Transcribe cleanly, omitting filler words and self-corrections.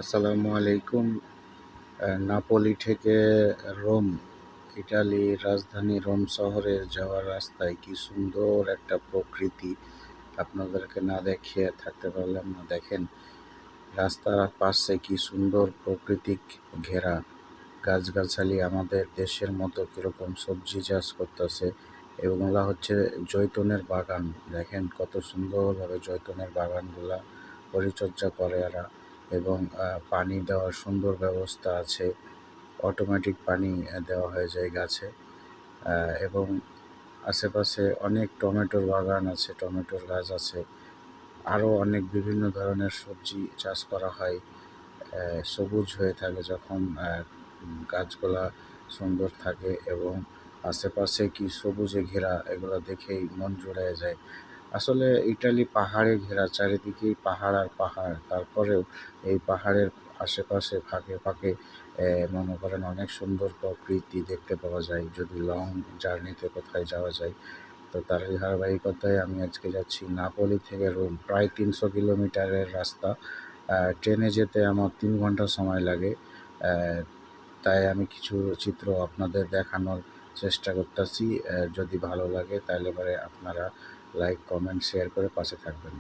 আসসালামু আলাইকুম। নাপোলি থেকে রোম, ইটালির রাজধানী রোম শহরে যাওয়ার রাস্তায় কি সুন্দর একটা প্রকৃতি! আপনাদেরকে না দেখিয়ে থাকতে পারলাম না। দেখেন, রাস্তার পাশে কি সুন্দর প্রাকৃতিক ঘেরা গাছগাছালি। আমাদের দেশের মতো কীরকম সবজি চাষ করতেছে, এগুলা হচ্ছে জৈতুনের বাগান। দেখেন কত সুন্দরভাবে জৈতুনের বাগানগুলা পরিচর্যা করে এরা, এবং পানি দেওয়ার সুন্দর ব্যবস্থা আছে। অটোমেটিক পানি দেওয়া হয়ে যায় গাছে। এবং আশেপাশে অনেক টমেটোর বাগান আছে, টমেটোর গাছ আছে। আরও অনেক বিভিন্ন ধরনের সবজি চাষ করা হয়। সবুজ হয়ে থাকে যখন গাছগুলা সুন্দর থাকে, এবং আশেপাশে কি সবুজে ঘেরা, এগুলো দেখেই মন জুড়ে যায়। আসলে ইটালি পাহাড়ে ঘেরা, চারিদিকেই পাহাড় আর পাহাড়। তারপরেও এই পাহাড়ের আশেপাশে ফাঁকে ফাঁকে মনে করেন অনেক সুন্দর প্রকৃতি দেখতে পাওয়া যায় যদি লং জার্নিতে কোথায় যাওয়া যায়। তো তারই ধারাবাহিকতায় আমি আজকে যাচ্ছি নাপোলি থেকে রোম, প্রায় 300 কিলোমিটারের রাস্তা। ট্রেনে যেতে আমার 3 ঘন্টা সময় লাগে। তাই আমি কিছু চিত্র আপনাদের দেখানোর চেষ্টা করতেছি। যদি ভালো লাগে তাহলে পরে আপনারা লাইক, কমেন্ট, শেয়ার করে পাশে থাকবেন।